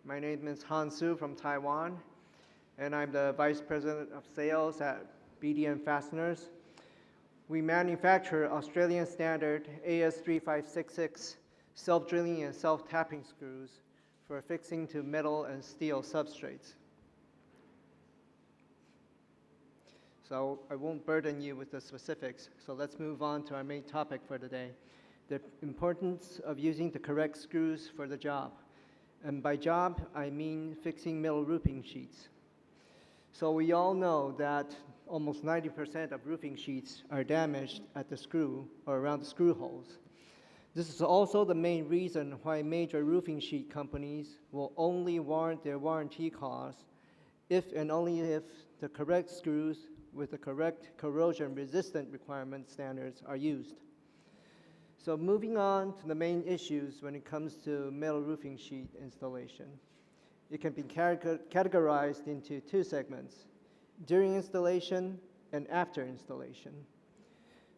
My name is Hans Hsu from Taiwan, and I'm the Vice President of Sales at BDN Fasteners. We manufacture Australian standard AS3566 self-drilling and self-tapping screws for fixing to metal and steel substrates. So I won't burden you with the specifics, so let's move on to our main topic for today, the importance of using the correct screws for the job. And by job, I mean fixing metal roofing sheets. So we all know that almost 90% of roofing sheets are damaged at the screw or around the screw holes. This is also the main reason why major roofing sheet companies will only warrant their warranty costs if and only if the correct screws with the correct corrosion-resistant requirement standards are used. So moving on to the main issues when it comes to metal roofing sheet installation. It can be categorized into two segments, during installation and after installation.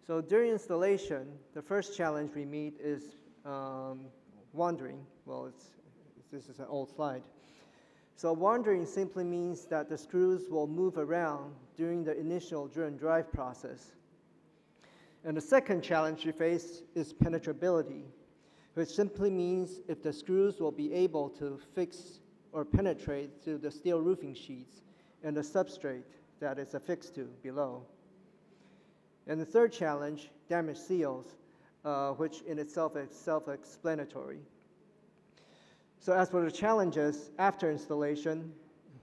So during installation, the first challenge we meet is wandering. Well, this is an old slide. So wandering simply means that the screws will move around during the initial drill and drive process. And the second challenge we face is penetrability, which simply means if the screws will be able to fix or penetrate through the steel roofing sheets and the substrate that it's affixed to below. And the third challenge, damaged seals, which in itself is self-explanatory. So as for the challenges after installation,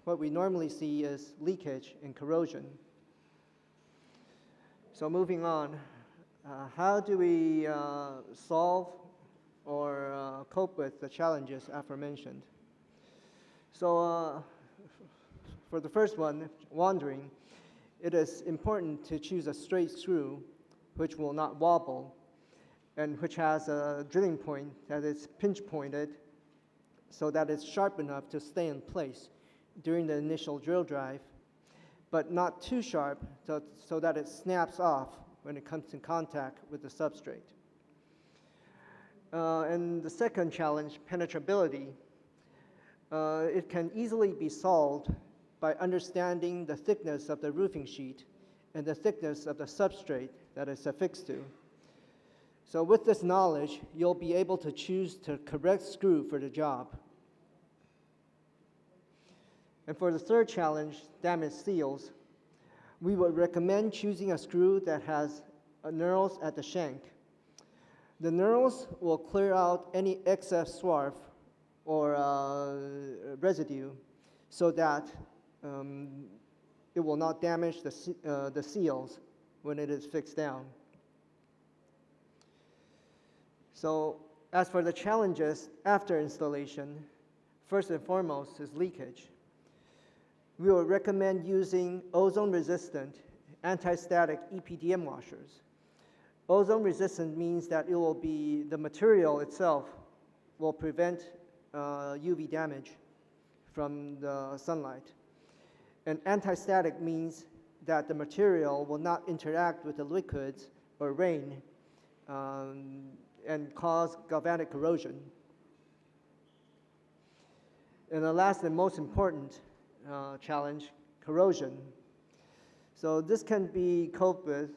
what we normally see is leakage and corrosion. So moving on, how do we solve or cope with the challenges aforementioned? So for the first one, wandering, it is important to choose a straight screw which will not wobble and which has a drilling point that is pinch pointed so that it's sharp enough to stay in place during the initial drill drive, but not too sharp so that it snaps off when it comes in contact with the substrate. And the second challenge, penetrability, it can easily be solved by understanding the thickness of the roofing sheet and the thickness of the substrate that it's affixed to. So with this knowledge, you'll be able to choose the correct screw for the job. And for the third challenge, damaged seals, we would recommend choosing a screw that has knurls at the shank. The knurls will clear out any excess swarf or residue so that it will not damage the seals when it is fixed down. So as for the challenges after installation, first and foremost is leakage. We will recommend using ozone-resistant, anti-static EPDM washers. Ozone-resistant means that it will be, the material itself will prevent UV damage from the sunlight. And anti-static means that the material will not interact with the liquids or rain and cause galvanic corrosion. And the last and most important challenge, corrosion. So this can be coped with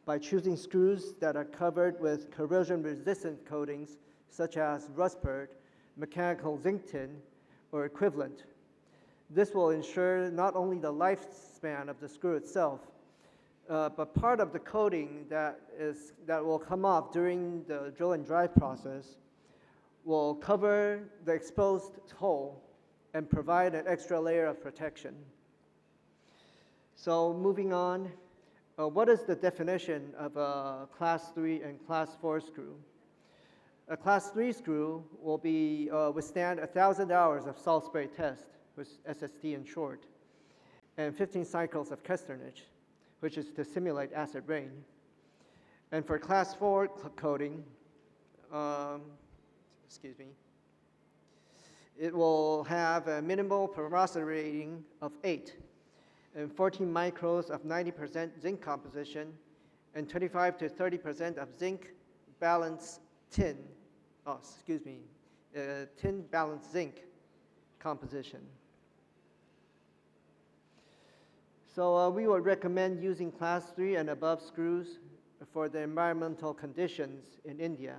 by choosing screws that are covered with corrosion-resistant coatings such as rustpert, mechanical zinc tin, or equivalent. This will ensure not only the lifespan of the screw itself, but part of the coating that will come off during the drill and drive process will cover the exposed hole and provide an extra layer of protection. So moving on, what is the definition of a Class 3 and Class 4 screw? A Class 3 screw will withstand 1,000 hours of salt spray test, with SST in short, and 15 cycles of Kesternich, which is to simulate acid rain. And for Class 4 coating, it will have a minimal porosity rating of 8 and 14 microns of 90% zinc composition and 25 to 30% of zinc balanced tin, tin balanced zinc composition. So we would recommend using class 3 and above screws for the environmental conditions in India.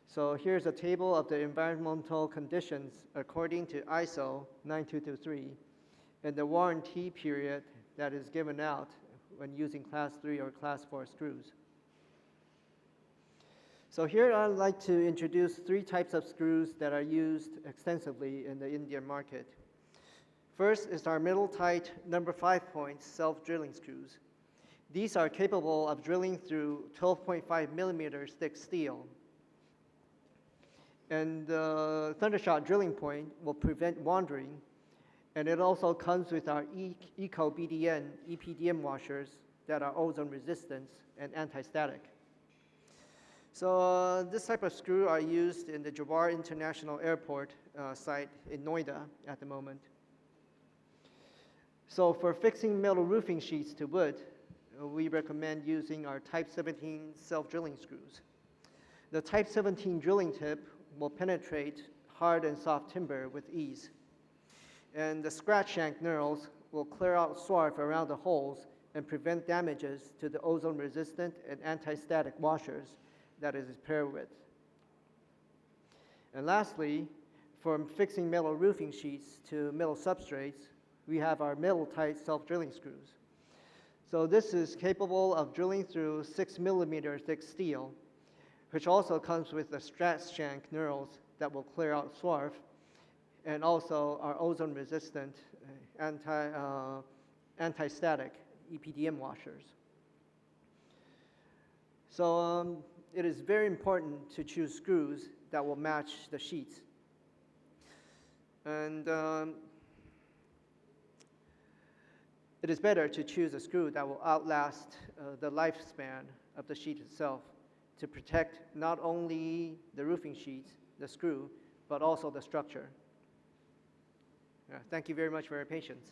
So here's a table of the environmental conditions according to ISO 9223 and the warranty period that is given out when using class 3 or class 4 screws. So here I'd like to introduce 3 types of screws that are used extensively in the Indian market. First is our middle tight number 5 point self-drilling screws. These are capable of drilling through 12.5 millimeters thick steel. And the Thundershot drilling point will prevent wandering, and it also comes with our Eco BDN EPDM washers that are ozone resistant and anti-static. So this type of screw are used in the Jawhar International Airport site in Noida at the moment. So for fixing metal roofing sheets to wood, we recommend using our Type 17 self-drilling screws. The Type 17 drilling tip will penetrate hard and soft timber with ease. And the scratch shank knurls will clear out swarf around the holes and prevent damages to the ozone-resistant and anti-static washers that it is paired with. And lastly, for fixing metal roofing sheets to metal substrates, we have our metal tight self-drilling screws. So this is capable of drilling through 6 millimeter thick steel, which also comes with the scratch shank knurls that will clear out swarf, and also our ozone-resistant anti-static EPDM washers. So it is very important to choose screws that will match the sheets. And it is better to choose a screw that will outlast the lifespan of the sheet itself to protect not only the roofing sheets, the screw, but also the structure. Thank you very much for your patience.